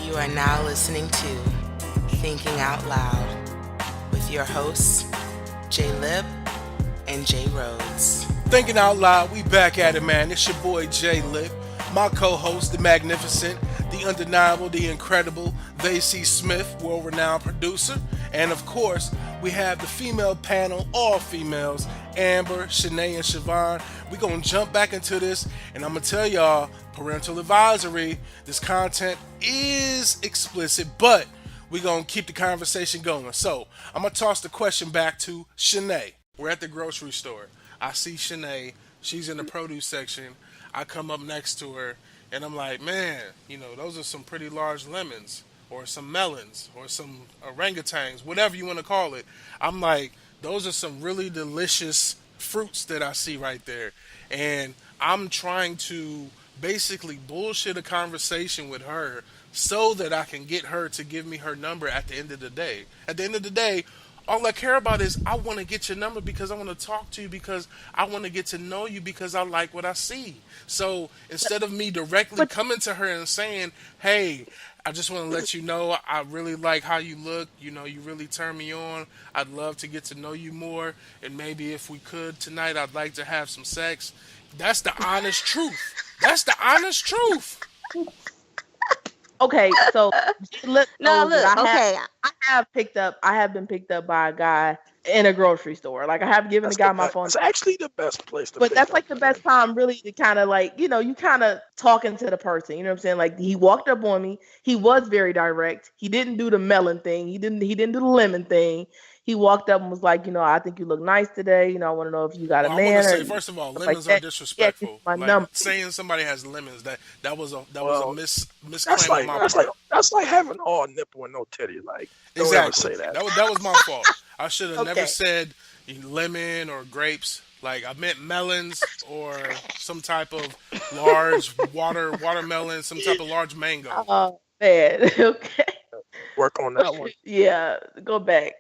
You are now listening to Thinking Out Loud with your hosts, J. Lip and J.Rhodes. Thinking out loud, we back at it, man. It's your boy J Lip, my co-host, the magnificent, the undeniable, the incredible V.C. Smith, world-renowned producer, and of course, we have the female panel, all females, Amber, Shina, and Shivon. We gonna jump back into this, and I'm gonna tell y'all, parental advisory. This content is explicit, but we gonna keep the conversation going. So I'm gonna toss the question back to Shanae. We're at the grocery store. I see Shanae. She's in the produce section. I come up next to her and I'm like, man, those are some pretty large lemons or some melons or some orangutans, whatever you want to call it. I'm like, those are some really delicious fruits that I see right there. And I'm trying to basically bullshit a conversation with her so that I can get her to give me her number at the end of the day. At the end of the day, all I care about is I want to get your number because I want to talk to you because I want to get to know you because I like what I see. So instead of me directly coming to her and saying, hey, I just want to let you know I really like how you look. You really turn me on. I'd love to get to know you more. And maybe if we could tonight, I'd like to have some sex. That's the honest truth. That's the honest truth. Okay, so look, okay. I have been picked up by a guy in a grocery store. Like I have given the guy my phone. It's actually the best place to. But that's like the best time, really, to kind of like you kind of talking to the person. You know what I'm saying? Like he walked up on me. He was very direct. He didn't do the melon thing. He didn't do the lemon thing. He walked up and was like, I think you look nice today. I want to know if you got a man. I want to say, first of all, lemons are disrespectful. Yeah, like saying somebody has lemons, that was a misclaim on my part. That's like having all nipple and no titty. Like, don't ever say that. That was my fault. I should have never said lemon or grapes. Like I meant melons or some type of large watermelon, some type of large mango. Oh man, okay. Work on that one. Yeah, go back.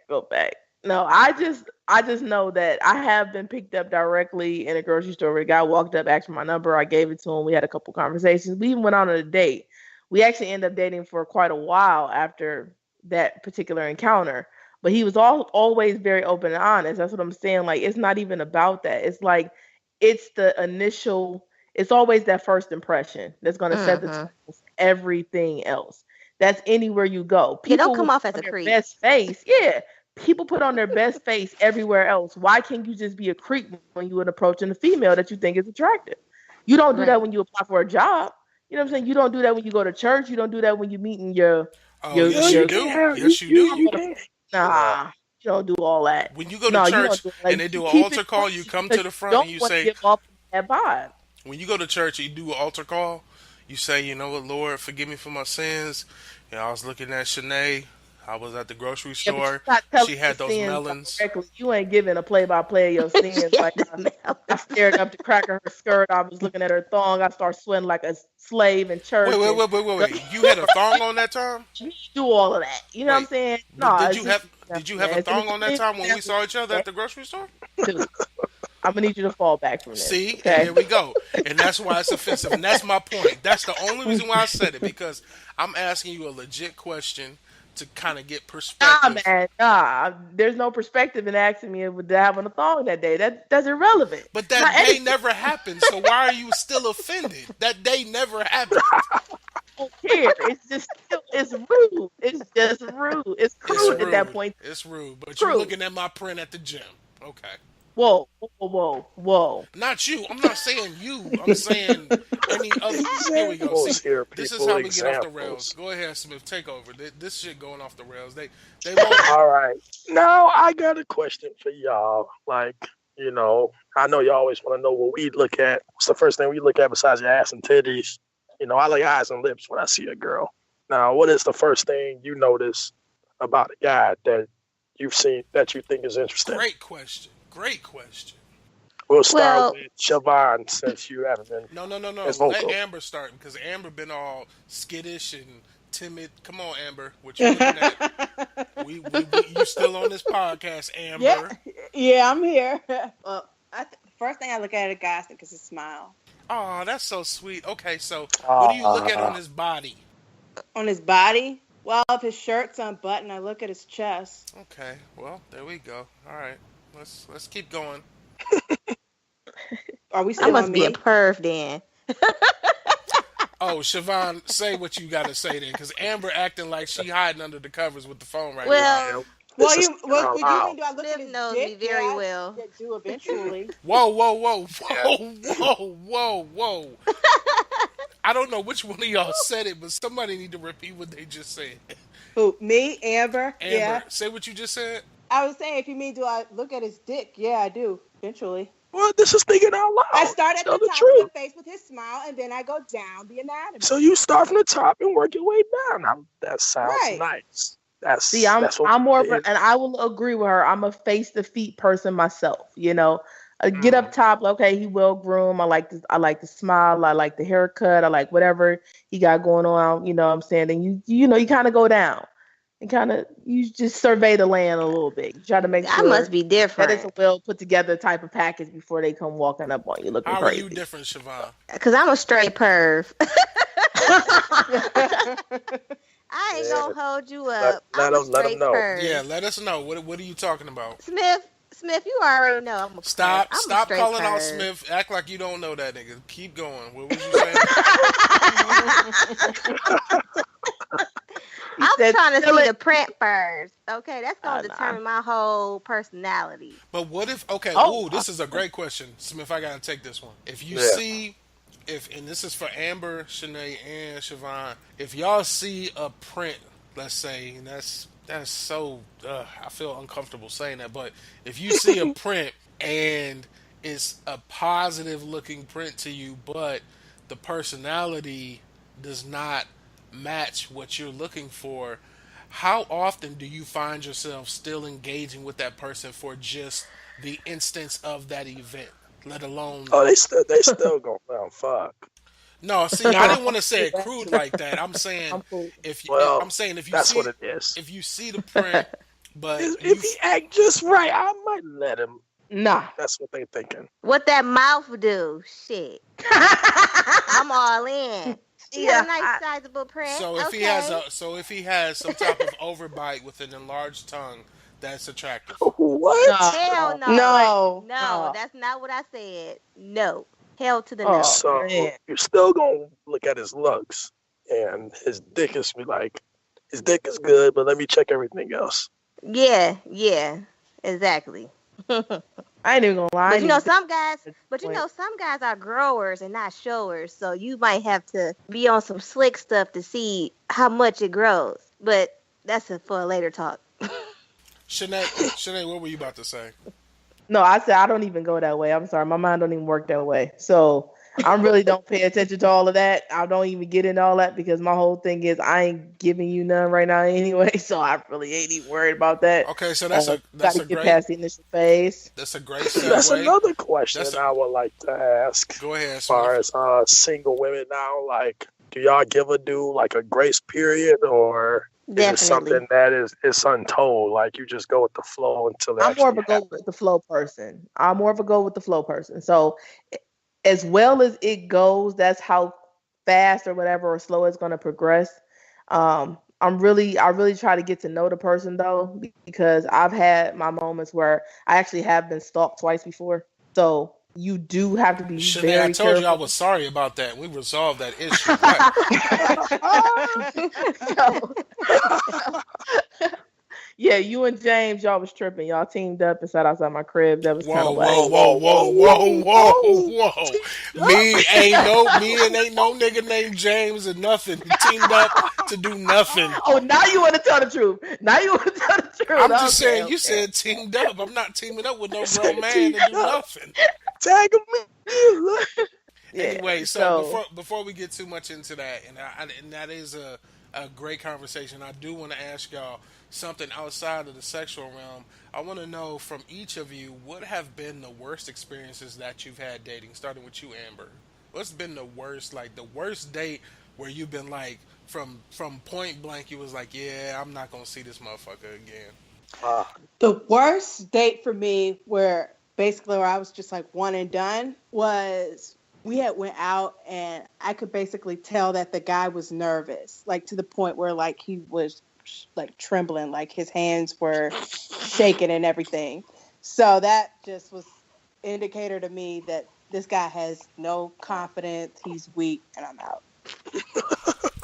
No, I just know that I have been picked up directly in a grocery store where a guy walked up, asked for my number. I gave it to him. We had a couple conversations. We even went on a date. We actually ended up dating for quite a while after that particular encounter. But he was always very open and honest. That's what I'm saying. Like, it's not even about that. It's like, it's the initial, it's always that first impression that's going to set the tone for everything else. That's anywhere you go. People don't come off as a creep. Best face. Yeah. People put on their best face everywhere else. Why can't you just be a creep when you're approaching a female that you think is attractive? You don't do that when you apply for a job. You know what I'm saying? You don't do that when you go to church. You don't do that when you're meeting your yes, you do. Yes, you do. Nah, you don't do all that. When you go to church and they do an altar call, you come to the front and you say, give up that vibe. When you go to church and you do an altar call, you say, you know what, Lord, forgive me for my sins. I was looking at Shanae. I was at the grocery store. She had those melons. Directly. You ain't giving a play-by-play of your sins. Like I stared up the crack of her skirt. I was looking at her thong. I started sweating like a slave in church. Wait. You had a thong on that time? You do all of that. You know what I'm saying? No. Did you have a thong on that time when we saw each other at the grocery store? Dude, I'm going to need you to fall back from this. See? Okay? And here we go. And that's why it's offensive. And that's my point. That's the only reason why I said it. Because I'm asking you a legit question to kind of get perspective. Nah. There's no perspective in asking me if having a thong that day. That's irrelevant. But that day never happened. So why are you still offended? That day never happened. I don't care. It's rude. It's just rude. It's crude at that point. It's rude. But you're looking at my print at the gym. Okay. Whoa. Not you. I'm not saying you. I'm saying any other. Here we go. See, this is how we get off the rails. Go ahead, Smith. Take over. This shit going off the rails. They won't. All right. Now I got a question for y'all. Like, I know y'all always want to know what we look at. What's the first thing we look at besides your ass and titties? I like eyes and lips when I see a girl. Now, what is the first thing you notice about a guy that you've seen that you think is interesting? Great question. We'll start with Siobhan since you haven't been. No. Let Amber start because Amber been all skittish and timid. Come on, Amber. What you looking at? You still on this podcast, Amber? Yeah, I'm here. Well, first thing I look at a guy is his smile. Oh, that's so sweet. Okay, so what do you look at on his body? On his body? Well, if his shirt's unbuttoned, I look at his chest. Okay, well, there we go. All right, let's keep going. Are we I still on must be a me? perv then. Oh, Siobhan, say what you gotta say then, because Amber acting like she hiding under the covers with the phone right now. Well, Yeah, Well, this is you out mean do I look at Smith his knows me dick? very Yeah, well. I do eventually. Whoa, whoa, whoa, Yeah. whoa. I don't know which one of y'all said it, but somebody need to repeat what they just said. Who? Me? Amber? Amber, Yeah. say what you just said. I was saying, if you mean do I look at his dick? Yeah, I do eventually. Well, this is thinking out loud. I start at Tell the the top of truth. the face with his smile, and then I go down the anatomy. So you start from the top and work your way down. Now that sounds Right. nice. That's See, I'm what I'm more we of a, did. and I will agree with her. I'm a face to feet person myself. Get up Mm. top. Okay, he well groomed. I like the smile. I like the haircut. I like whatever he got going on. You know what I'm saying? And you kind of go down and you just survey the land a little bit. You try to make I must sure be that it's a different well put together type of package before they come walking up on you looking How are you crazy. different, Siobhan? because I'm a straight perv. I ain't Yeah. gonna hold you Let, up. let I'm a them let them straight know. perv. Yeah, let us know. What are you talking about? Smith, you already know I'm a perv. I'm a Stop straight calling out perv. Smith. Act like you don't know that nigga. Keep going. What was you saying? He I'm said, trying to "Feel see it." the print first. Okay, that's gonna Nah. determine my whole personality. But what if? Okay, Oh, ooh, this is a great question, Smith. I gotta take this one. If you Yeah. see, if and this is for Amber, Shanae, and Siobhan, if y'all see a print, let's say, and that's so, I feel uncomfortable saying that, but if you see a print and it's a positive looking print to you, but the personality does not match what you're looking for, how often do you find yourself still engaging with that person for just the instance of that event, let alone? Oh, they still going fuck. No, see, I didn't want to say it crude like that. I'm saying I'm cool. Well, I'm saying that's what it is. if you see the print, but If he act just right, I might let him. Nah. That's what they thinking. What that mouth do? Shit, I'm all in. She got a nice sizable print. so if Okay. he has some type of overbite with an enlarged tongue, that's attractive. What? Hell no. No. No, that's not what I said. No. Hell to the Oh, no. So man. you're still gonna look at his looks and his dick is be like, his dick is good, but let me check everything else. Yeah, exactly. I ain't even gonna lie. But some Point. some guys are growers and not showers, so you might have to be on some slick stuff to see how much it grows. But that's for a later talk. Shanae, what were you about to say? No, I said I don't even go that way. I'm sorry, my mind don't even work that way. So I really don't pay attention to all of that. I don't even get into all that because my whole thing is I ain't giving you none right now anyway. So I really ain't even worried about that. Okay, so that's Got to a get great past the initial phase. that's a great That's segue. another question That's I would like to ask. Go ahead, As far Smith. as single women now, like, do y'all give a dude like a grace period, or is it Definitely. something that is untold? Like you just go with the flow until it I'm more of actually a go happens? with the flow person. I'm more of a go with the flow person. So as well as it goes, that's how fast or whatever or slow it's going to progress. I really try to get to know the person though, because I've had my moments where I actually have been stalked twice before. So you do have to be Shanae, I very told you I careful. was sorry about that. We resolved that issue. What? So, yeah, you and James, y'all was tripping. Y'all teamed up and sat outside my crib. That was kind Whoa, of whoa, whack. whoa, whoa, whoa, whoa, whoa. whoa. Teamed Me and ain't no nigga named James or nothing. Teamed up to do nothing. Oh, now you want to tell the truth. Now you want to tell the truth. I'm just Okay, saying you okay. said teamed up. I'm not teaming up with no grown Said man to teamed do up. nothing. Tag him. Look. Yeah. Anyway, so So before we get too much into that, and that is a great conversation, I do want to ask y'all something outside of the sexual realm. I want to know from each of you what have been the worst experiences that you've had dating. Starting with you, Amber. What's been the worst, like the worst date where you've been like from point blank, you was like, yeah, I'm not gonna see this motherfucker again. Uh, The worst date for me, where I was just like one and done, was we had went out, and I could basically tell that the guy was nervous, like to the point where like he was like trembling, like his hands were shaking and everything. So that just was indicator to me that this guy has no confidence. He's weak, and I'm out.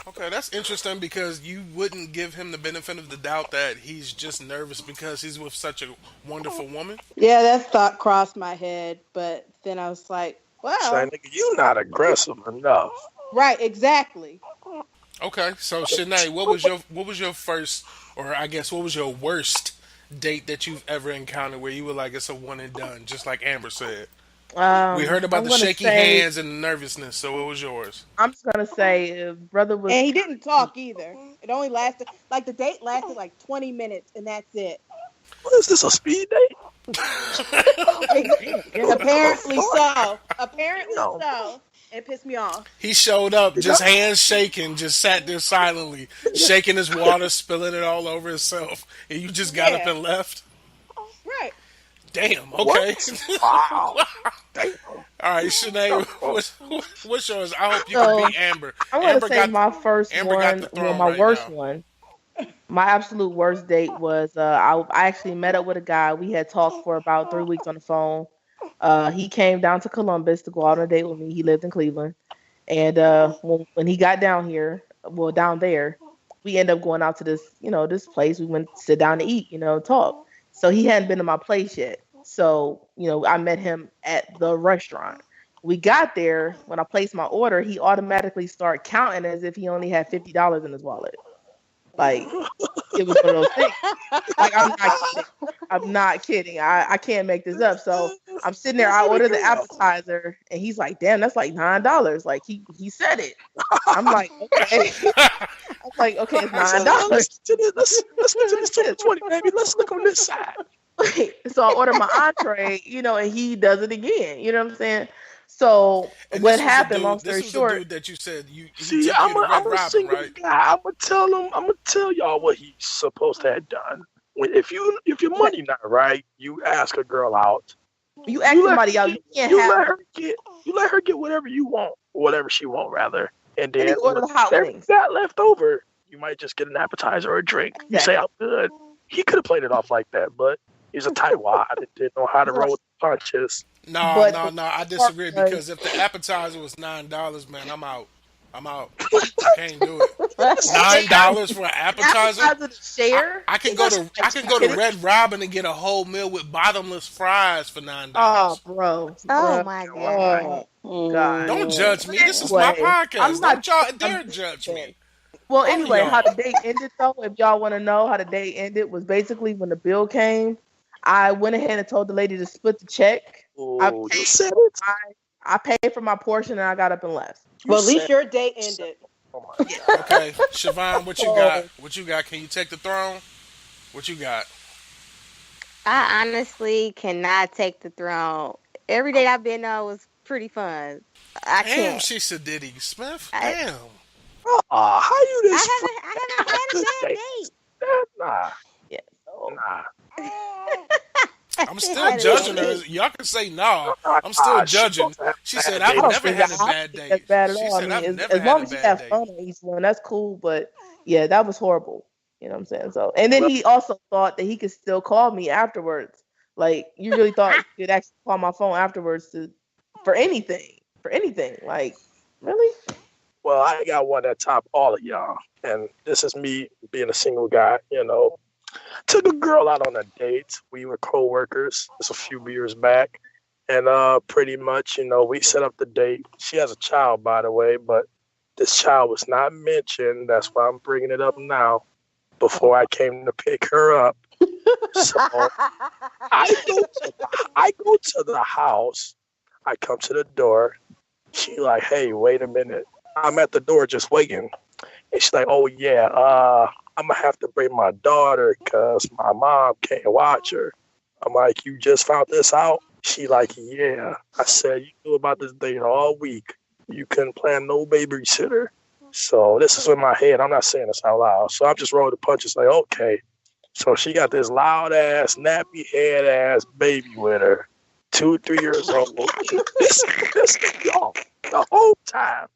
Okay, that's interesting because you wouldn't give him the benefit of the doubt that he's just nervous because he's with such a wonderful woman. Yeah, that thought crossed my head, but then I was like, Say, well, nigga, you not aggressive enough. right, exactly. Okay, so Shanae, what was your first, or I guess what was your worst date that you've ever encountered where you were like it's a one and done, just like Amber said? We heard about I'm the gonna shaky say hands and the nervousness, so what was yours? I'm just gonna say brother was And he didn't talk either. It only lasted like the date lasted like 20 minutes, and that's it. What is this, a speed date? Apparently so. Apparently No. so. It pissed me off. He showed up, just hands shaking, just sat there silently, shaking his water, spilling it all over himself, and you just got up Yeah. and left. Right. Damn. Okay. Wow. Damn. All right, Shanae, what's yours? I hope you So, can beat Amber. I'm gonna Amber say got my first Amber got one, the well, throne my right worst now. one. My absolute worst date was I actually met up with a guy. We had talked for about 3 weeks on the phone. He came down to Columbus to go out on a date with me. He lived in Cleveland, and when he got down here, well, down there, we ended up going out to this place. We went to sit down to eat, talk. So he hadn't been to my place yet. So I met him at the restaurant. We got there. When I placed my order, he automatically started counting as if he only had $50 in his wallet. Like, it was one of those things. Like, I'm not kidding. I'm not kidding. I can't make this up. So I'm sitting there. I ordered the appetizer, and he's like, "Damn, that's like $9." Like he said it. I'm like, okay. I'm like, okay, it's $9. Let's get to this 220, baby. Let's look on this side. So I order my entree, and he does it again. You know what I'm saying? So And what this was the happened? dude. Long This story was the short, dude that you said he See, took you to Red I'm a Robin, single right? guy. I'm gonna tell y'all what he's supposed to have done. If your money not right, you ask a girl out. you ask You let her somebody out, get, you can't you have. let her get you let her get whatever you want, or whatever she want rather. And And he then ordered hot whatever you wings. got left over, you might just get an appetizer or a drink. You say I'm good. He could have played it off like that, but he's a tightwad and didn't know how to roll with the punches. No, But no, the no. I part disagree was, because if the appetizer was $9, man, I'm out. I'm out. I can't do it. $9 for an appetizer. appetizer to share. I can go to Kidding? Red Robin and get a whole meal with bottomless fries for Oh, $9. bro. Oh Bro. my god. God. Don't judge me. This is my Anyway, I'm podcast. Don't not. y'all I'm dare just judge saying. me. Well, All of anyway, how the y'all. date ended though, if y'all want to know how the date ended, was basically when the bill came, I went ahead and told the lady to split the check. I Oh, you paid said for it. I paid for my portion and I got up and left. Well, at You least said your date it. ended. Oh my god. Okay, Siobhan, what you got? So What you got? Can you take the throne? What you got? I honestly cannot take the throne. Every date I've been on was pretty fun. I Damn, can't. she's Sadiddy Smith. I, Damn. How you this I haven't had good a bad date? date. Nah, yeah, so nah. I'm I still had a judging bad her. date. Y'all can say no. Nah, I'm still she judging. supposed to have She a said, bad I I've date. don't never think had a I don't bad think date. that's bad at She all. I said, mean, I've as, never as had long a as you bad have date. fun on each one, that's cool. But yeah, that was horrible. You know what I'm saying? So, and then Well, he also thought that he could still call me afterwards. Like, you really thought you could actually call my phone afterwards for anything, Like, really? well, I got one that top all of y'all, and this is me being a single guy. Took a girl out on a date. We were co-workers. This a few years back, and pretty much, we set up the date. She has a child, by the way, but this child was not mentioned. That's why I'm bringing it up now. Before I came to pick her up, so I go to the house. I come to the door. She like, hey, wait a minute. I'm at the door just waiting. And she's like, oh yeah, I'm gonna have to bring my daughter because my mom can't watch her. I'm like, you just found this out? She like, yeah. I said, you knew about this date all week. You couldn't plan no babysitter. So this is in my head. I'm not saying this out loud. So I'm just rolling the punches like, okay. So she got this loud ass, nappy head ass baby with her. 2, 3 years old. This y'all, the whole time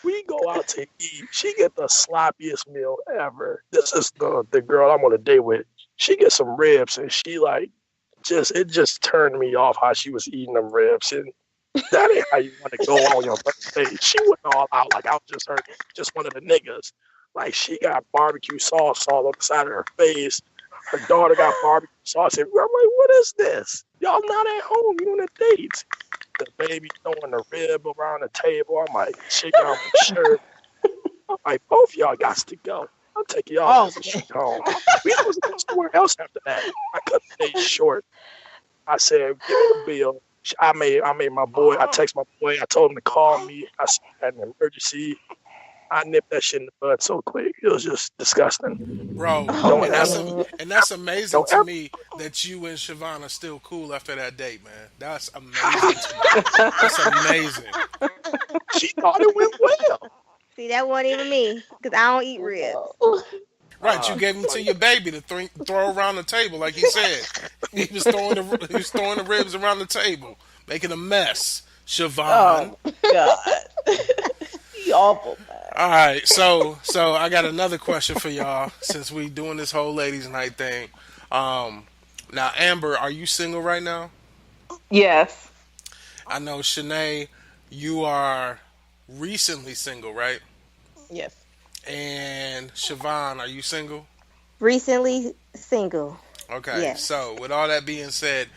we go out to eat, she get the sloppiest meal ever. This is the girl I'm on a date with. She gets some ribs and she like it just turned me off how she was eating them ribs. And that ain't how you want to go on your birthday. She went all out like I was just one of the niggas. Like she got barbecue sauce all on the side of her face. Her daughter got barbecue sauce. And I'm like, what is this? Y'all not at home. You on a date. The baby throwing the rib around the table. I'm like, shaking out my shirt. I'm like, both y'all got to go. I'll take y'all home. We was going somewhere else after that. I cut the date short. I said, give me the bill. I made my boy. I text my boy. I told him to call me. I said, I had an emergency. I nipped that shit in the bud so quick. It was just disgusting. Bro, Oh, and that's amazing to me that you and Shivon are still cool after that date, man. That's amazing to me. That's amazing. She thought it went well. See, that wasn't even me, because I don't eat ribs. Right, you gave them to your baby to throw around the table, like he said. He was throwing the ribs around the table, making a mess. Shivon. Oh God. He awful, man. All right, so I got another question for y'all since we doing this whole ladies' night thing. Now, Amber, are you single right now? Yes. I know, Shanae, you are recently single, right? Yes. And Siobhan, are you single? Recently single. Okay, Yes. so with all that being said,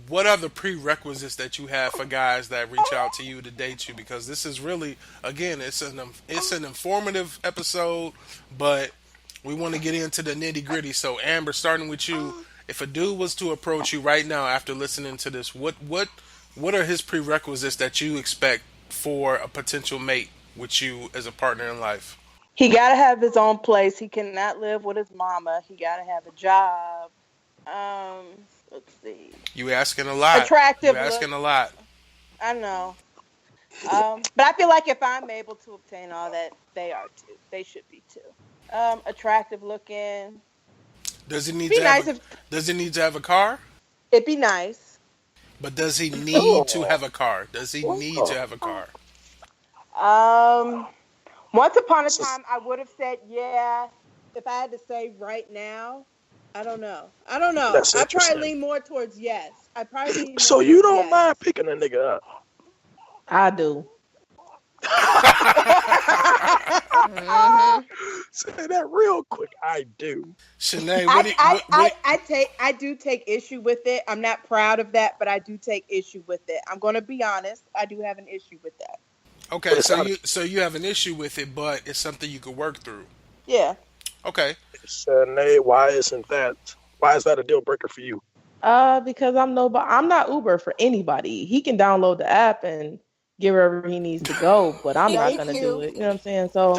what are the prerequisites that you have for guys that reach out to you to date you? Because this is really, again, it's an informative episode, but we want to get into the nitty gritty. So Amber, starting with you, if a dude was to approach you right now after listening to this, what are his prerequisites that you expect for a potential mate with you as a partner in life? He gotta have his own place. He cannot live with his mama. He gotta have a job. Let's see. You asking a lot. Attractive. You asking a lot. I know. But I feel like if I'm able to obtain all that, they are too. They should be too. Attractive looking. Does he need Be to nice have does he need to have a car? It'd be nice. But does he need to have a car? Does he need to have a car? Once upon a time, I would have said yeah. If I had to say right now, I don't know. I probably lean more towards yes. I probably lean more So you towards don't yes. mind picking a nigga up? I do. Say that real quick. I do. Shanae, I do take issue with it. I'm not proud of that, but I do take issue with it. I'm going to be honest. I do have an issue with that. Okay, so you have an issue with it, but it's something you could work through. Yeah. Okay. Shanae, why is that a deal breaker for you? Because I'm not Uber for anybody. He can download the app and get wherever he needs to go, but I'm not gonna do it. You know what I'm saying? So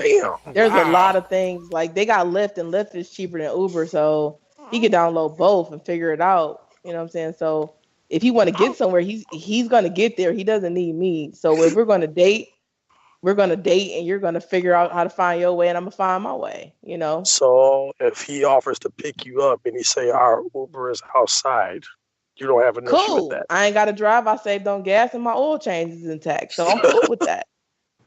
there's a lot of things like they got Lyft, and Lyft is cheaper than Uber, so he can download both and figure it out. You know what I'm saying? So if he want to get somewhere, he's gonna get there. He doesn't need me. So if we're gonna date, and you're gonna figure out how to find your way, and I'm gonna find my way. You know. So if he offers to pick you up and he say our Uber is outside, you don't have an issue with that. I ain't got to drive. I saved on gas and my oil change is intact. So I'm cool with that.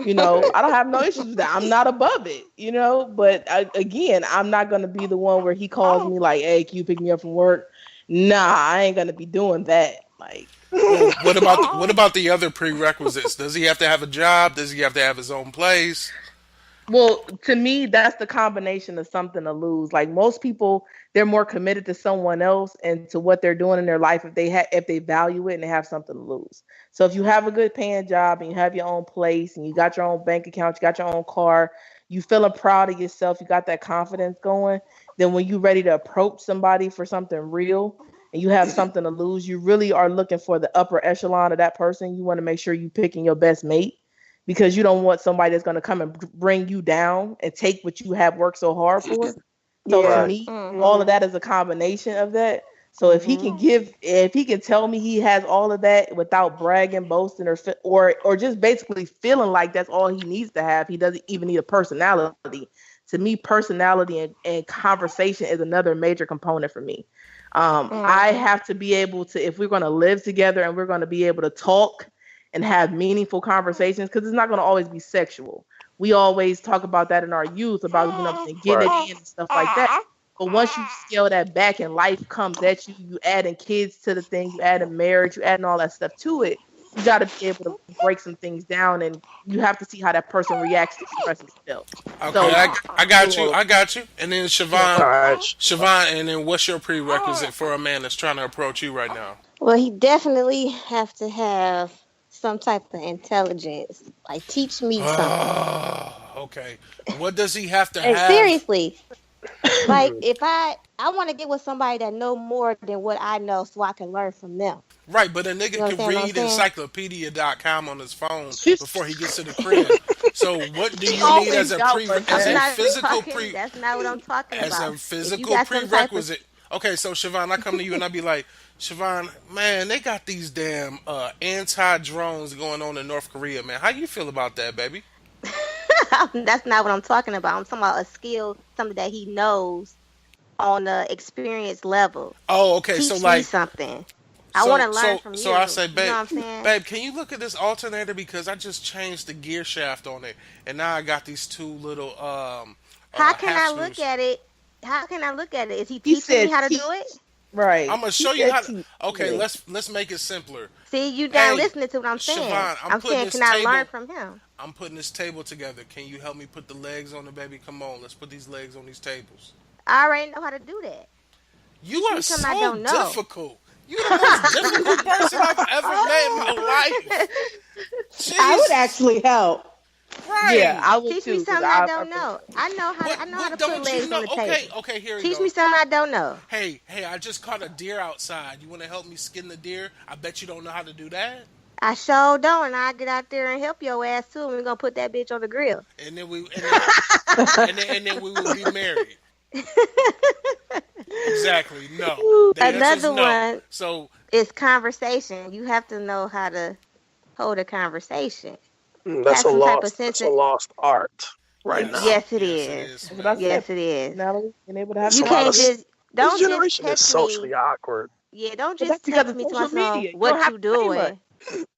You know, I don't have no issues with that. I'm not above it, you know, but again, I'm not going to be the one where he calls me like, hey, can you pick me up from work? Nah, I ain't going to be doing that. Like, what about the other prerequisites? Does he have to have a job? Does he have to have his own place? Well, to me, that's the combination of something to lose. Like most people, they're more committed to someone else and to what they're doing in their life if they value it and they have something to lose. So if you have a good paying job and you have your own place and you got your own bank account, you got your own car, you feeling proud of yourself, you got that confidence going, then when you're ready to approach somebody for something real and you have something to lose, you really are looking for the upper echelon of that person. You want to make sure you're picking your best mate, because you don't want somebody that's going to come and bring you down and take what you have worked so hard for. So to me, all of that is a combination of that. So if he can tell me he has all of that without bragging, boasting, or just basically feeling like that's all he needs to have, he doesn't even need a personality. To me, personality and conversation is another major component for me. I Mhm. have to be able to, if we're going to live together and we're going to be able to talk and have meaningful conversations, because it's not going to always be sexual. We always talk about that in our youth about, getting Right. it in and stuff like that. But once you scale that back and life comes at you, you adding kids to the thing, you adding marriage, you adding all that stuff to it. You got to be able to break some things down, and you have to see how that person reacts to expressing themselves. Okay, So you I have to do got you. all of I got you. And then yeah. All Siobhan, right. Siobhan, and then what's your prerequisite for a man that's trying to approach you right now? Well, he definitely have to have some type of intelligence. Like, teach me something. Oh, okay. What does he have to Hey, have? Seriously, like if I want to get with somebody that know more than what I know, so I can learn from them. Right, but a You nigga can understand what I'm read saying? encyclopedia.com on his phone she before he gets to the crib. So what do you need always got one, as I'm a man. not physical talking. That's not what I'm talking as about. a If you physical got some type of prerequisite? Okay, so Siobhan, I come to you and I be like, Siobhan, man, they got these damn anti drones going on in North Korea, man. How you feel about that, baby? that's not what I'm talking about. I'm talking about a skill, something that he knows on a experience level. Oh, okay. So Teach me like, something. I want so to learn so from so I you. say, You know babe, what I'm saying? babe, can you look at this alternator because I just changed the gear shaft on it, and now I got these two little How can half I look screws. at it? How can I look at it? Is he He teaching me said how to do teach. it? Right. I'm gonna He show you said how to. teach. Okay, Yeah. let's make it simpler. See, you not Hey, listening to what I'm saying. Siobhan, I'm saying, can I learn from him? I'm putting this table together. Can you help me put the legs on the baby? Come on, let's put these legs on these tables. I already know how to do that. You Teach are me something I so don't know. difficult. You're the most difficult person I've ever met in my life. I would Jesus. actually help. Yeah, Right. I would Teach me too, because something I I don't really know. I know how to. I know how What to put don't you legs know? on the Okay, table. okay, here we Teach me go. something I don't know. Hey, I just caught a deer outside. You want to help me skin the deer? I bet you don't know how to do that. I sure don't, and I get out there and help your ass too. And we're gonna put that bitch on the grill. And then and then we will be married. Exactly. No. The answer is Another no. one So is conversation. You have to know how to hold a conversation. That's Have a some type of lost. sense. That's a lost art right now. yes, Yes, it yes, it is. is. That's what I said. Yes, it is. Personality, being able to have It's You a lot of. can't conversation. just This don't just generation is text me. socially awkward. Yeah, don't But that's just because text of me to social myself media. You don't what have you to say much. doing.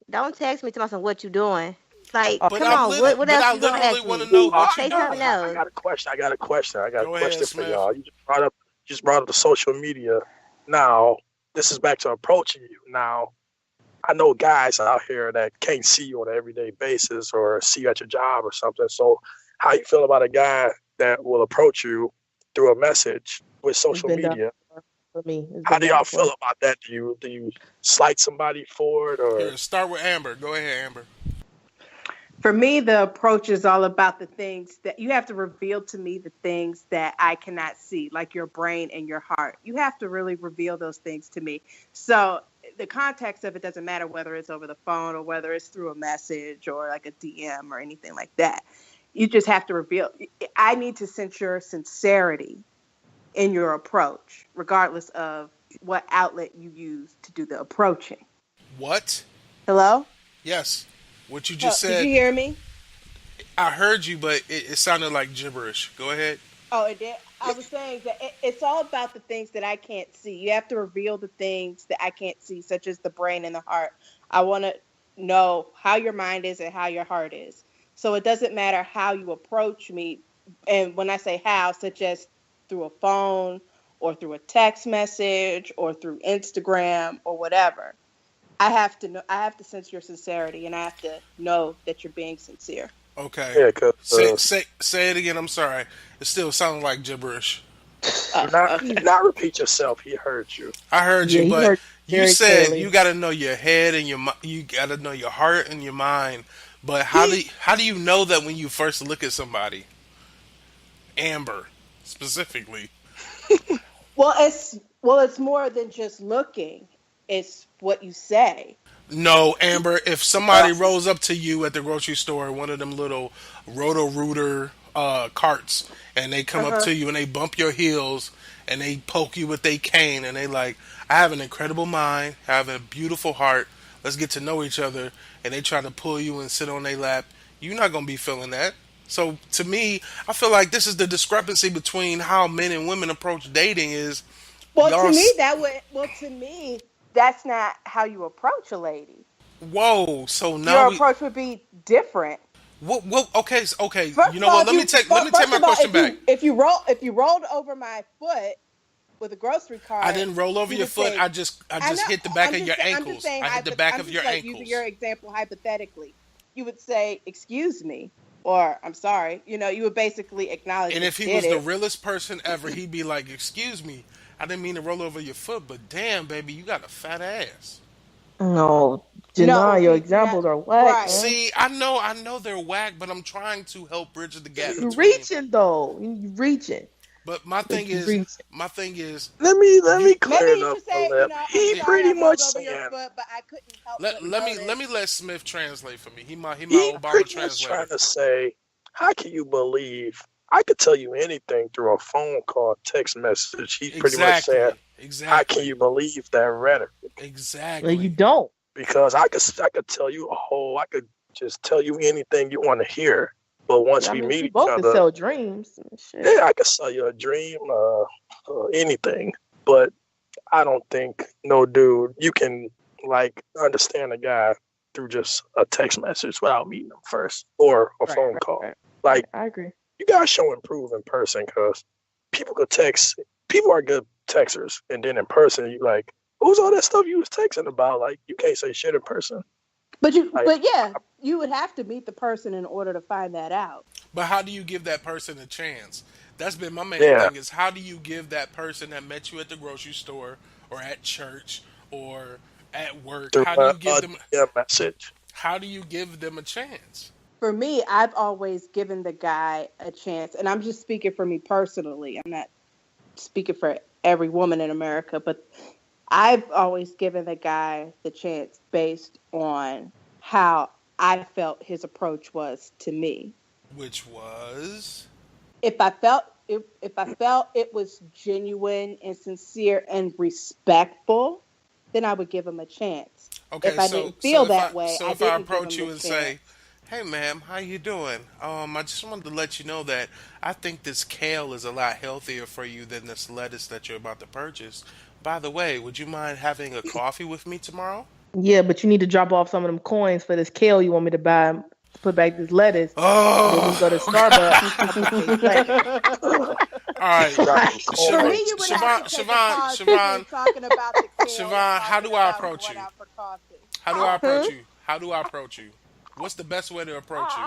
Don't text me to myself what you doing. Like, Oh, come on, what But else I you gonna literally ask want to me? know Uh, what you Say I, something doing. I else. got a question. I got a question. I got a Go ahead, question for Smith. y'all. You just brought up the social media. Now, this is back to approaching you. Now, I know guys out here that can't see you on an everyday basis or see you at your job or something. So, how you feel about a guy that will approach you through a message with it's social been done media? before for me. It's How been do done y'all before. feel about that? Do you slight somebody for it or Here, start with Amber. Go ahead, Amber. For me, the approach is all about the things that you have to reveal to me, the things that I cannot see, like your brain and your heart. You have to really reveal those things to me. So the context of it doesn't matter whether it's over the phone or whether it's through a message or like a DM or anything like that. You just have to reveal. I need to sense your sincerity in your approach, regardless of what outlet you use to do the approaching. What? Hello? Yes. What you just Did you said, hear me? I heard you, but it sounded like gibberish. Go ahead. Oh, it did. I was saying that it's all about the things that I can't see. You have to reveal the things that I can't see, such as the brain and the heart. I want to know how your mind is and how your heart is. So it doesn't matter how you approach me. And when I say how, such as through a phone or through a text message or through Instagram or whatever, I have to know. I have to sense your sincerity, and I have to know that you're being sincere. Okay. yeah? Because Say it again. I'm sorry. It still sounded like gibberish. do not Okay. do not repeat yourself. He heard you. I heard Yeah, you, he but heard you very said clearly. you got to know your head and you got to know your heart and your mind. But how do you know that when you first look at somebody, Amber, specifically? Well, it's more than just looking. It's what you say. No, Amber. If somebody Uh, rolls up to you at the grocery store, one of them little roto rooter carts, and they come up Uh-huh. to you and they bump your heels and they poke you with their cane and they like, I have an incredible mind, I have a beautiful heart. Let's get to know each other. And they try to pull you and sit on their lap. You're not gonna be feeling that. So to me, I feel like this is the discrepancy between how men and women approach dating is Well, Y'all, to me, to me, that's not how you approach a lady. whoa. So now Your we, approach would be different. what, okay, okay. First You of know all, what? Let me take first my of all, question back. if you rolled over my foot with a grocery I cart, didn't roll over you your would foot. say, I I know. just hit the back of your I'm just ankles. saying. I hit the back I'm of just your like using ankles. your example hypothetically. You would say, "Excuse me," or "I'm sorry." You would basically acknowledge And that if you he did was the it. realest person ever, he'd be like, "Excuse me, I didn't mean to roll over your foot, but damn, baby, you got a fat ass." No, No, Janai, your see, not examples are whack, right. man. See, I know they're whack, but I'm trying to help bridge the See, gap You between. reaching though. You reaching. But Like you reaching. my thing is, let you me Maybe clear it you up should a say, little. "I'm He yeah, sorry, I pretty rolled much over your saying foot, but I couldn't help let but let notice." me let Smith translate for me. He my he Obama pretty much translator. trying to say, how can you believe I could tell you anything through a phone call, text message? He's pretty much saying, Exactly, how can exactly, you believe that rhetoric? Like you exactly. don't. Because I could tell you I could just tell you anything you want to hear. But once I we mean, meet we each both can other, sell dreams. Shit. yeah, I could sell you a dream, anything. But I don't think no dude you can like understand a guy through just a text message without meeting him first or a Right, phone right, call. right. Like I agree. you gotta show and prove in person because people could text. People are good texters, and then in person, you like, who's all that stuff you was texting about? Like you can't say shit in person. Like But yeah, you would have to meet the person in order to find that out. But how do you give that person a chance? That's been my main yeah, thing is how do you give that person that met you at the grocery store or at church or at work, through a DM message. how do you give them a chance? For me, I've always given the guy a chance, and I'm just speaking for me personally. I'm not speaking for every woman in America, but I've always given the guy the chance based on how I felt his approach was to me. Which was If I felt it was genuine and sincere and respectful, then I would give him a chance. If okay. I didn't feel that way, So I if I didn't give approach him you the and say, chance. "Hey, ma'am, how you doing? I just wanted to let you know that I think this kale is a lot healthier for you than this lettuce that you're about to purchase. By the way, would you mind having a coffee with me tomorrow?" Yeah, but you need to drop off some of them coins for this kale you want me to buy to put back this lettuce. And then when you go to Oh, Starbucks, I'll pay you later. all right. Drop some For me, coins. you would have to take a pause between Siobhan, talking about the kale and Siobhan, how talking do I about approach going you? out for coffee. How do I approach you? How do I approach you? What's the best way to approach you?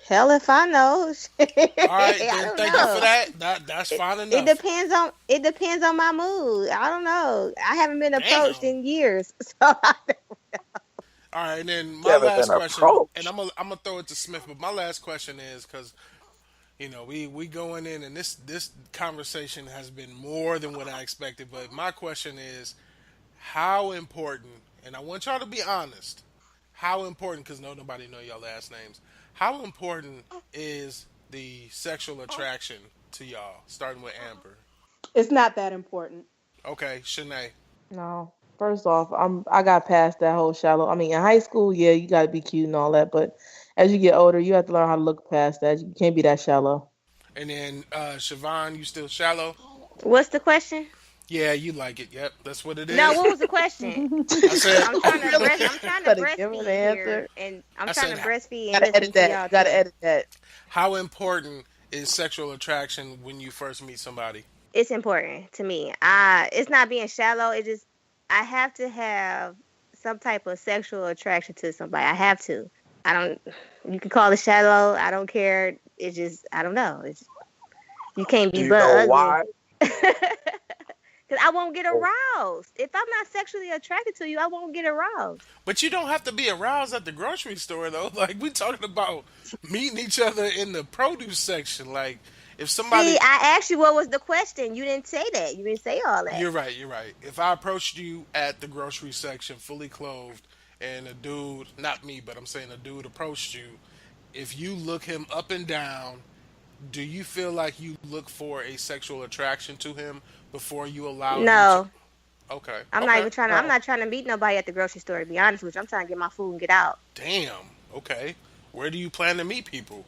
Hell if I know. All right, I then don't thank you for know. that. That's It, fine enough. it depends on my mood. I don't know. I haven't been approached Damn. in years. So All right, and then You my haven't last been question, and approached. I'm gonna throw it to Smith, but my last question is because we going in, and this conversation has been more than what I expected. But my question is, how important? And I want y'all to be honest. How important? Because nobody know y'all last names. How important is the sexual attraction to y'all? Starting with Amber. It's not that important. Okay, Shanae. No. First off, I got past that whole shallow. I mean, in high school, yeah, you gotta be cute and all that, but as you get older, you have to learn how to look past that. You can't be that shallow. And then Siobhan, you still shallow? what's the question? Yeah, you like it. Yep, that's what it No, is. what was the question? I said, Really? I'm trying to Gotta give her the breastfeed here, answer. and I'm I trying said, to breastfeed and Gotta listen edit to that. y'all Gotta too. edit that. how important is sexual attraction when you first meet somebody? It's important to me. It's not being shallow. It just I have to have some type of sexual attraction to somebody. I have to. I don't. You can call it shallow. I don't care. It's just I don't know. You can't Do be you butt know ugly. why? Because I won't get Oh, aroused. If I'm not sexually attracted to you, I won't get aroused. But you don't have to be aroused at the grocery store though. Like we talking about meeting each other in the produce section. Like if See, somebody, I asked you what was the question. You didn't say that. You didn't say all that. you're right, you're right. If I approached you at the grocery section, fully clothed, and a dude, not me, but I'm saying a dude approached you, if you look him up and down, do you feel like you look for a sexual attraction to him before you allow him to? No, Okay, I'm not okay. even trying to. I'm No. not trying to meet nobody at the grocery store. To be honest with you, I'm trying to get my food and get out. Damn. Okay. Where do you plan to meet people?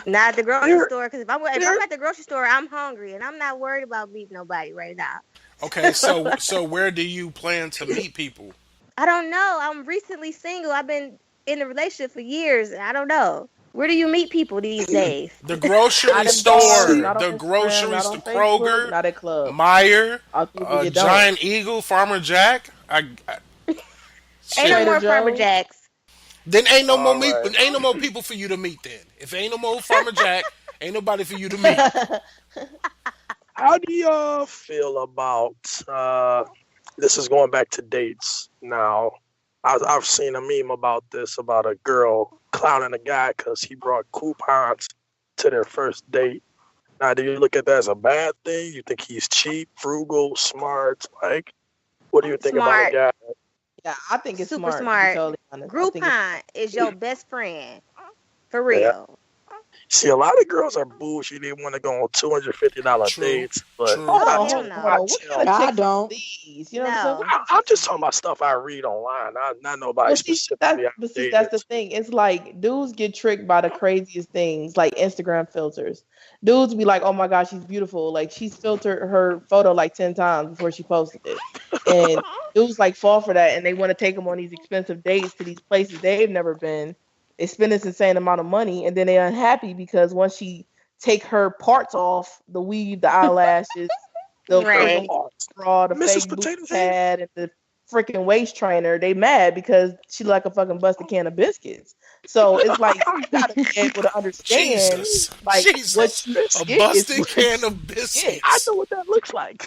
Not at the grocery There, store, because if I'm at the grocery store, I'm hungry and I'm not worried about meeting nobody right now. Okay, so where do you plan to meet people? I don't know. I'm recently single. I've been in a relationship for years, and I don't know. Where do you meet people these days? The grocery Not in bars, store, not on the Instagram, grocery not store, on Facebook, Kroger, not at clubs. Meyer, I'll people you don't. Giant Eagle, Farmer Jack. Ain't no Shit. Trader more Farmer Joe's. Jacks. Then all right. ain't no more people for you to meet. Then if ain't no more Farmer Jack, ain't nobody for you to meet. How do y'all feel about this is going back to dates now. I've seen a meme about this, about a girl clowning a guy because he brought coupons to their first date. Now, do you look at that as a bad thing? You think he's cheap, frugal, smart? Like, what do you think about a Smart. guy? Yeah, I think it's Super smart. To be smart. totally honest, I think it's Groupon is your best friend. For Yeah. real. See, a lot of girls are bullshit. They want to go on $250 True. dates, but True. Hold Oh, on, hell hold on, no. hold on. What kind of I chicks don't. are these? You know what I'm saying? No. I'm just talking about stuff I read online, not nobody Well, see, specifically I that's dated. the thing. It's like dudes get tricked by the craziest things, like Instagram filters. Dudes be like, "Oh my gosh, she's beautiful." Like she's filtered her photo like 10 times before she posted it, and dudes like fall for that, and they want to take them on these expensive dates to these places they've never been. They spend this insane amount of money, and then they're unhappy because once she take her parts off, the weave, the eyelashes, the Right. freaking bra, the Mrs. fake booty Potato Head? pad, and the freaking waist trainer, they mad because she like a fucking busted can of biscuits. So it's like you gotta be able to understand Jesus, like Jesus, what you a get busted is can what of you biscuits. I know what that looks like.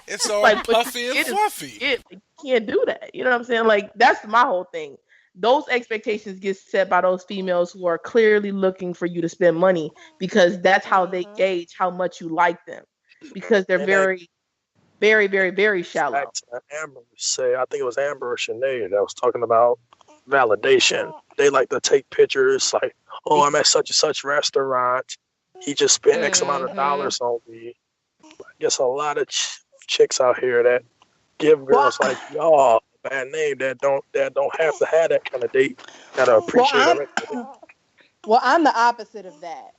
It's all like what puffy you and get is fluffy. it. Like, you can't do that. You know what I'm saying? Like that's my whole thing. Those expectations get set by those females who are clearly looking for you to spend money because that's how they Mhm. gauge how much you like them because they're And that very, very, very, very goes back shallow. to Amber say, I think it was Amber or Sinead that was talking about validation. They like to take pictures like, oh, I'm at such and such restaurant. He just spent X amount of Mhm. dollars on me. I guess a lot of chicks out here that give Well, girls like y'all a bad name that don't have to have that kind of date that well, appreciate I'm it. well, I'm the opposite of that.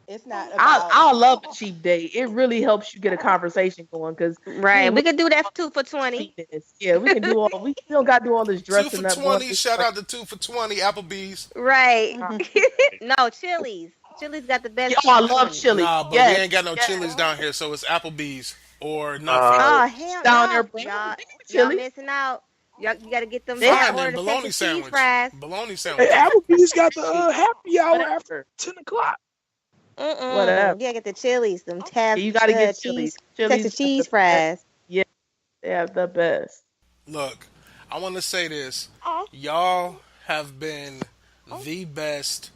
It's not I about. I love a cheap date. It really helps you get a conversation going because we Right. ain't We with could do all that 2 for this 20. cheapness. Yeah, we can do all we don't got to do all this Two for dressing up, going to 20. this Shout out to 2 for 20. Applebee's. Right. Mhm. No, Chili's. Chili's got the best Oh, 2 I for love 20. chili. Nah, but we Yes, ain't got no yes. Chili's down here, so it's Applebee's or nothing. Uh, Oh, hell, Down there, y'all, bro. y'all, They got y'all chili. missing out. Y'all, you gotta get them. They You have gotta Fine order then, the bologna Texas cheese sandwich. fries. Bologna hey, sandwich. Applebee's got the happy hour after whatever, 10 o'clock. whatever. You gotta get the Chili's, them Yeah, you got to get chilies. cheese, Chili's Texas got the cheese best. fries. Yeah, they have the best. Look, I want to say this. Y'all have been the best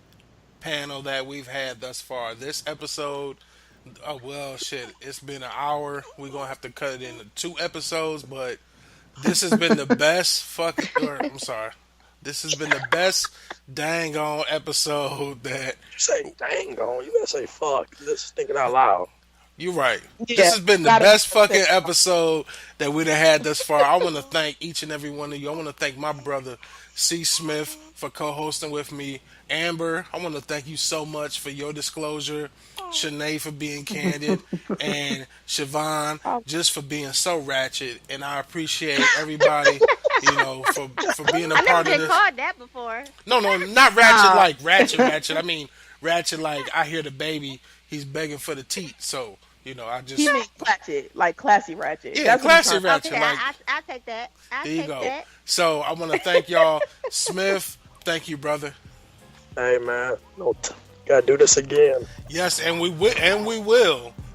panel that we've had thus far. This episode, oh well, shit, it's been an hour. We're gonna have to cut it into 2 episodes, but this has been the best fucking. Or I'm sorry, this has been the best dang on episode that. You say, dang on, you better say fuck. This is thinking out loud. You're right. This Yeah, has been the gotta best be fucking upset. episode that we've had thus far. I want to thank each and every one of you. I want to thank my brother C. Smith for co-hosting with me. Amber, I want to thank you so much for your disclosure. Shanae for being candid, and Shivon just for being so ratchet. And I appreciate everybody, for being a I never part of been this. called that before. No, not ratchet like ratchet. I mean ratchet like I hear the baby. He's begging for the teat. So I just He means ratchet, like classy ratchet. yeah, That's what he's classy trying ratchet. Okay, Like I'll take that. I'll there you take go. that. So I want to thank y'all, Smith. Thank you, brother. Hey, man, no, gotta do this again. Yes, and we will.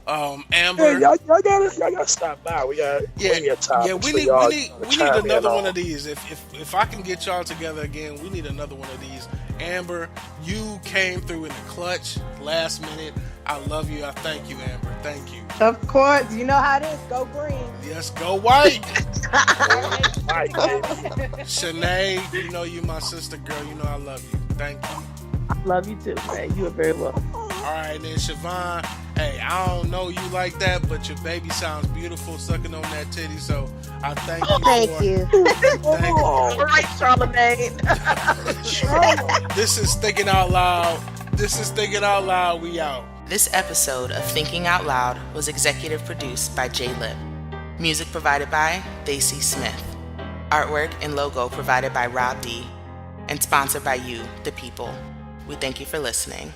Yeah, Amber. y'all gotta stop by. We got Yeah, plenty of time. yeah. We for need y'all we need to we need chime in another on. one of these. If I can get y'all together again, we need another one of these. Amber, you came through in the clutch, last minute. I love you. I thank you, Amber. Thank you. Of course, you know how it is. Go green. Yes, go white. Right, baby. Shanae, you my sister, girl. You know I love you. Thank you. I love you too, man. You are very welcome. All right, then Siobhan. Hey, I don't know you like that, but your baby sounds beautiful sucking on that titty. So I thank you. Thank you. Thank you. All right, Charlamagne. This is Thinking Out Loud. We out. This episode of Thinking Out Loud was executive produced by J. Lip. Music provided by Daisy Smith. Artwork and logo provided by Rob D. And sponsored by you, the people. We thank you for listening.